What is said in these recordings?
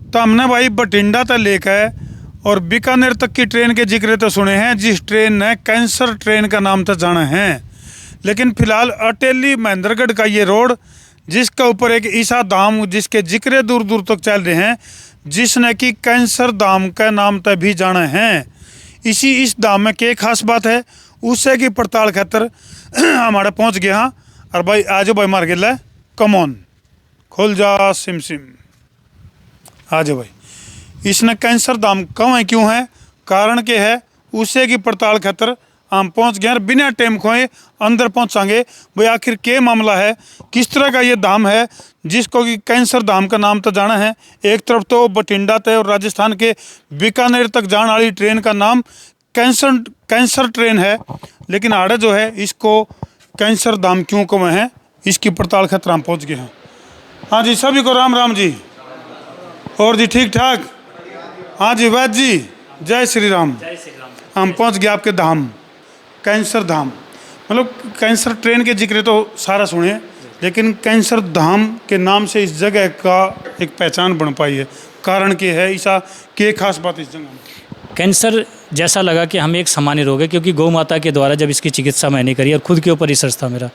तो हमने भाई बठिंडा तक लेकर और बीकानेर तक की ट्रेन के जिक्र तो सुने हैं, जिस ट्रेन ने कैंसर ट्रेन का नाम तो जाना है। लेकिन फिलहाल अटेली महेंद्रगढ़ का ये रोड, जिसका ऊपर एक ईसा धाम जिसके जिक्र दूर दूर तक चल रहे हैं, जिसने कि कैंसर धाम का नाम तक भी जाना है। इस धाम में क्या खास बात है, उससे की पड़ताल खातर हमारे पहुंच गया। हाँ और भाई आज भाई मार गिला कमॉन खोल जा सिम सिम आज भाई, इसने कैंसर धाम क्यों है, क्यों है, कारण क्या है, उसे की पड़ताल खातर हम पहुंच गए। बिना टाइम खोए अंदर पहुंचांगे भाई आखिर क्या मामला है, किस तरह का ये धाम है जिसको कि कैंसर धाम का नाम तो जाना है। एक तरफ तो बठिंडा तक और राजस्थान के बीकानेर तक जाने वाली ट्रेन का नाम कैंसर ट्रेन है, लेकिन आड़े जो है इसको कैंसर धाम क्यों कमे हैं, इसकी पड़ताल खातर हम पहुँच गए हैं। हाँ जी सभी को राम राम जी, और जी ठीक ठाक। हाँ जी वैद्य जी जय श्री राम। हम पहुंच गए आपके धाम कैंसर धाम। मतलब कैंसर ट्रेन के जिक्र तो सारा सुने, लेकिन कैंसर धाम के नाम से इस जगह का एक पहचान बन पाई है। कारण क्या है, ऐसा क्या खास बात इस जगह में? कैंसर जैसा लगा कि हमें एक सामान्य रोग है, क्योंकि गौ माता के द्वारा जब इसकी चिकित्सा मैंने करी और खुद के ऊपर रिसर्च था मेरा,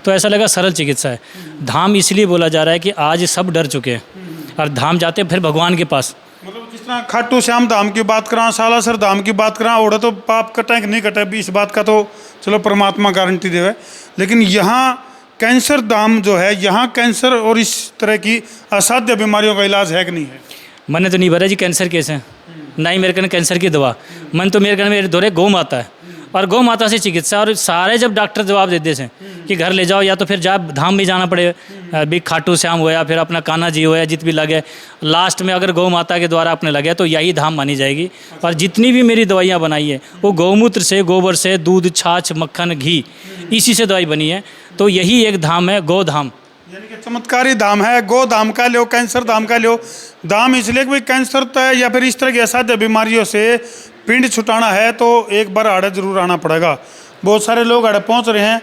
तो ऐसा लगा सरल चिकित्सा है। धाम इसलिए बोला जा रहा है कि आज सब डर चुके हैं और धाम जाते हैं फिर भगवान के पास। मतलब जिस तरह खाटू श्याम धाम की बात करा, सालासर धाम की बात करा, ओढ़े तो पाप कटे कि नहीं कटे, इस बात का तो चलो परमात्मा गारंटी देवे। लेकिन यहाँ कैंसर धाम जो है, यहाँ कैंसर और इस तरह की असाध्य बीमारियों का इलाज है कि नहीं है? मैंने तो नहीं भरा जी कैंसर केस है, ना ही मेरे कहने कैंसर की दवा। मन तो मेरे कहने मेरे दौरे गौ माता है और गौ माता से चिकित्सा। और सारे जब डॉक्टर जवाब देते थे कि घर ले जाओ, या तो फिर जा धाम भी जाना पड़े, भी खाटू श्याम हो या फिर अपना कान्हा जी हो या जित भी लगे, लास्ट में अगर गौ माता के द्वारा अपने लगे तो यही धाम मानी जाएगी। और जितनी भी मेरी दवाइयाँ बनाई है वो गौमूत्र से, गोबर से, दूध, छाछ, मक्खन, घी, इसी से दवाई बनी है। तो यही एक धाम है, गौ धाम, यानी कि चमत्कारी धाम है। गो धाम का लो, कैंसर धाम का लो। धाम इसलिए कि भाई कैंसर तय या फिर इस तरह की असाध्य बीमारियों से पिंड छुटाना है तो एक बार आड़े जरूर आना पड़ेगा। बहुत सारे लोग आड़े पहुंच रहे हैं,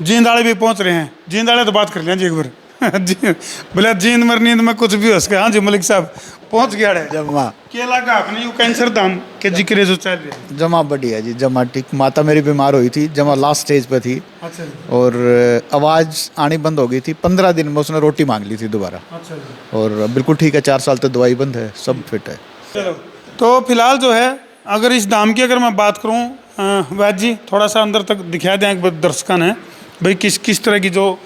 जींदाड़े भी पहुंच रहे हैं। जींदाड़े तो बात कर लिया जी एक बार बोले जींद मर नींद में कुछ भी हो सके। हाँ जी मलिक साहब पहुंच गया है जमा क्या लगा आपने यू कैंसर धाम के जिक्र जो चल रहे हैं? जमा बढ़िया जी, जमा ठीक। माता मेरी बीमार हुई थी, जमा लास्ट स्टेज पे थी। अच्छा जी। और आवाज़ आनी बंद हो गई थी। 15 दिन में उसने रोटी मांग ली थी दोबारा। अच्छा जी। और बिल्कुल ठीक है, 4 साल तक दवाई बंद है, सब फिट है। चलो तो फिलहाल जो है अगर इस धाम की अगर मैं बात करूँ वैद्य जी, थोड़ा सा अंदर तक दिखा दें एक बार दर्शकों ने भाई किस किस तरह की जो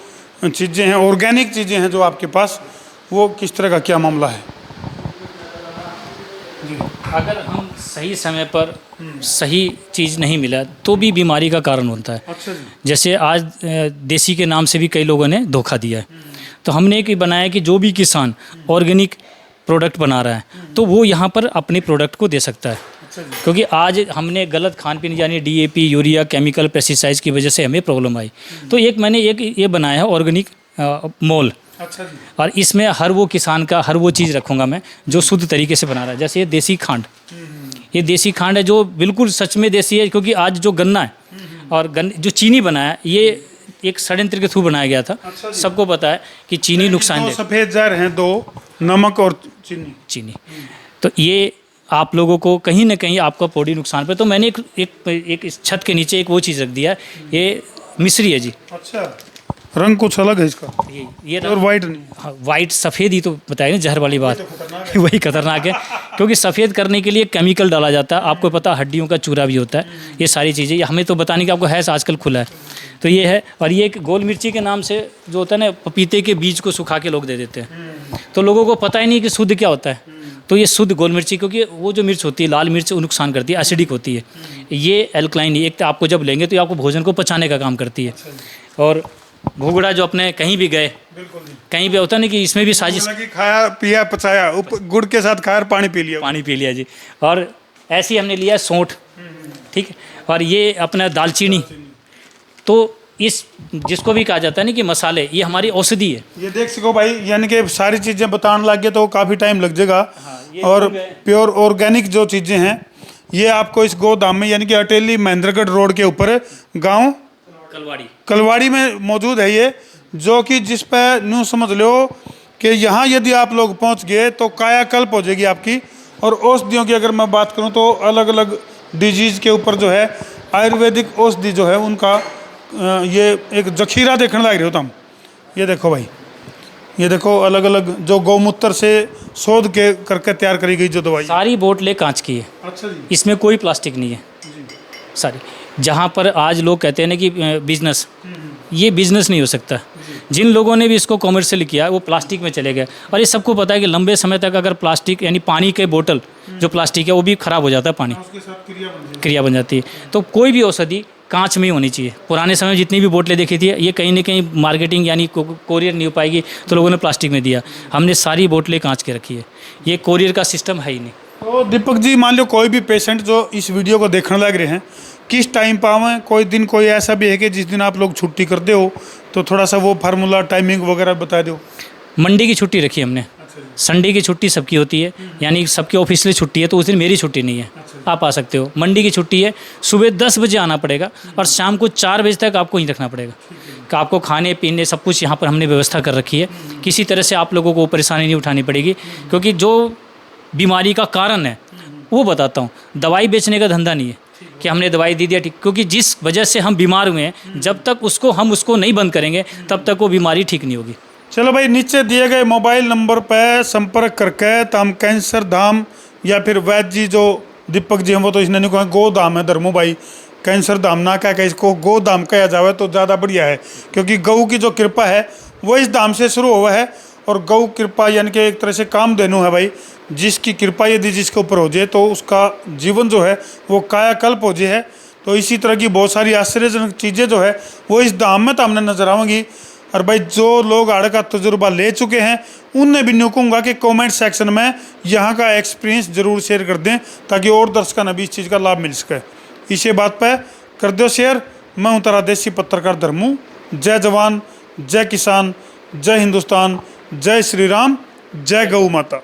चीज़ें हैं, ऑर्गेनिक चीज़ें हैं जो आपके पास, वो किस तरह का क्या मामला है? अगर हम सही समय पर सही चीज़ नहीं मिला तो भी बीमारी का कारण होता है। अच्छा जी। जैसे आज देसी के नाम से भी कई लोगों ने धोखा दिया है। तो हमने एक बनाया कि जो भी किसान ऑर्गेनिक प्रोडक्ट बना रहा है तो वो यहाँ पर अपने प्रोडक्ट को दे सकता है। अच्छा जी। क्योंकि आज हमने गलत खान पीन यानी डीएपी, यूरिया, केमिकल, पेस्टिसाइड्स की वजह से हमें प्रॉब्लम आई। तो एक मैंने एक ये बनाया है ऑर्गेनिक मोल। अच्छा जी। और इसमें हर वो किसान का हर वो चीज़ रखूँगा मैं जो शुद्ध तरीके से बना रहा है। जैसे ये देसी खांड, ये देसी खांड है जो बिल्कुल सच में देसी है। क्योंकि आज जो गन्ना है और जो चीनी बनाया ये एक षड्यंत्र के थ्रू बनाया गया था। अच्छा जी। सबको पता है कि चीनी नुकसान दो सफ़ेद जार हैं, दो नमक और चीनी। तो ये आप लोगों को कहीं ना कहीं आपका बॉडी नुकसान पे, तो मैंने एक इस छत के नीचे एक वो चीज़ रख दिया, ये मिश्री है जी। अच्छा रंग कुछ अलग है इसका, ये और वाइट नहीं? हाँ, वाइट सफ़ेद ही तो बताया ना, जहर वाली बात वही खतरनाक है। क्योंकि सफ़ेद करने के लिए केमिकल डाला जाता है। आपको पता हड्डियों का चूरा भी होता है। ये सारी चीज़ें ये हमें तो बताने की आपको है, आजकल खुला है तो ये है। और ये एक गोल मिर्ची के नाम से जो होता है ना, पपीते के बीज को सुखा के लोग दे देते हैं, तो लोगों को पता ही नहीं कि शुद्ध क्या होता है। तो ये शुद्ध गोल मिर्ची, क्योंकि वो जो मिर्च होती है लाल मिर्च, वो नुकसान करती है, एसिडिक होती है। ये एल्कलाइन, एक तो आपको जब लेंगे तो ये आपको भोजन को पचाने का काम करती है। और घुघड़ा जो अपने कहीं भी गए, कहीं भी होता नहीं कि इसमें भी साजिश, खाया पिया पचाया, गुड़ के साथ खाया, पानी पी लिया जी। और ऐसे ही हमने लिया सौंठ, ठीक है, और ये अपना दालचीनी। तो इस जिसको भी कहा जाता है ना कि मसाले, ये हमारी औषधि है। ये देख सको भाई, यानी कि सारी चीज़ें बताने लग गए तो काफ़ी टाइम लग जाएगा। और प्योर ऑर्गेनिक जो चीज़ें हैं ये आपको इस गोदाम में, यानी कि अटेली महेंद्रगढ़ रोड के ऊपर गांव कलवाड़ी में मौजूद है ये, जो कि जिस पे न्यू समझ लो कि यहाँ यदि आप लोग पहुँच गए तो कायाकल्प हो जाएगी आपकी। और औषधियों की अगर मैं बात करूँ तो अलग अलग डिजीज़ के ऊपर जो है आयुर्वेदिक औषधि जो है उनका ये एक जखीरा देखने लग रहे हो हम। ये देखो भाई, ये देखो अलग अलग जो गौमूत्र से शोध के करके तैयार करी गई जो दवाई। सारी बोतलें कांच की है, अच्छा जी। इसमें कोई प्लास्टिक नहीं है सारी। जहाँ पर आज लोग कहते हैं ना कि बिजनेस, ये बिजनेस नहीं हो सकता। जिन लोगों ने भी इसको कॉमर्शियल किया वो प्लास्टिक में चले गए। और ये सबको पता है कि लंबे समय तक अगर प्लास्टिक यानी पानी के बोतल जो प्लास्टिक है वो भी ख़राब हो जाता है, पानी उसके साथ क्रिया बन जाती है। तो कोई भी औषधि कांच में ही होनी चाहिए। पुराने समय में जितनी भी बोतलें देखी थी ये कहीं ना कहीं मार्केटिंग यानी कोरियर नहीं हो पाएगी तो लोगों ने प्लास्टिक में दिया। हमने सारी बोतलें कांच के रखी है, ये कोरियर का सिस्टम है ही नहीं। तो दीपक जी मान लो कोई भी पेशेंट जो इस वीडियो को देखने लग रहे हैं, किस टाइम पर आवें? कोई दिन कोई ऐसा भी है कि जिस दिन आप लोग छुट्टी करते हो तो थोड़ा सा वो फार्मूला टाइमिंग वगैरह बता दो। मंडे की छुट्टी रखी हमने, संडे की छुट्टी सबकी होती है, यानी सबकी ऑफिशियल छुट्टी है, तो उस दिन मेरी छुट्टी नहीं है, आप आ सकते हो। मंडे की छुट्टी है, सुबह 10 बजे आना पड़ेगा और शाम को 4 बजे तक आपको यहीं रखना पड़ेगा। कि आपको खाने पीने सब कुछ यहाँ पर हमने व्यवस्था कर रखी है, किसी तरह से आप लोगों को परेशानी नहीं उठानी पड़ेगी। क्योंकि जो बीमारी का कारण है वो बताता हूँ, दवाई बेचने का धंधा नहीं है कि हमने दवाई दे दिया ठीक। क्योंकि जिस वजह से हम बीमार हुए हैं, जब तक हम उसको नहीं बंद करेंगे तब तक वो बीमारी ठीक नहीं होगी। चलो भाई, नीचे दिए गए मोबाइल नंबर पर संपर्क करके तम कैंसर धाम या फिर वैद्य जी जो दीपक जी हैं वो तो इसने नहीं कहा गोधाम है धर्मो भाई, कैंसर धाम ना कह के इसको गोधाम कहा जावे तो ज़्यादा बढ़िया है। क्योंकि गऊ की जो कृपा है वो इस धाम से शुरू हुआ है। और गऊ कृपा यानी कि एक तरह से काम देनु है भाई, जिसकी कृपा यदि जिसके ऊपर हो जाए तो उसका जीवन जो है वो कायाकल्प हो जाए है। तो इसी तरह की बहुत सारी आश्चर्यजनक चीज़ें जो है वो इस धाम में तो हमने नजर आएंगी। और भाई जो लोग आड़ का तजुर्बा ले चुके हैं उनने भी न्यू कहूँगा कि कमेंट सेक्शन में यहाँ का एक्सपीरियंस ज़रूर शेयर कर दें ताकि और दर्शकों ने भी इस चीज़ का लाभ मिल सके। इसी बात पर कर दो शेयर। मैं हूँ तारा देसी पत्रकार धर्मू। जय जवान, जय किसान, जय हिंदुस्तान, जय श्री राम, जय गौ माता।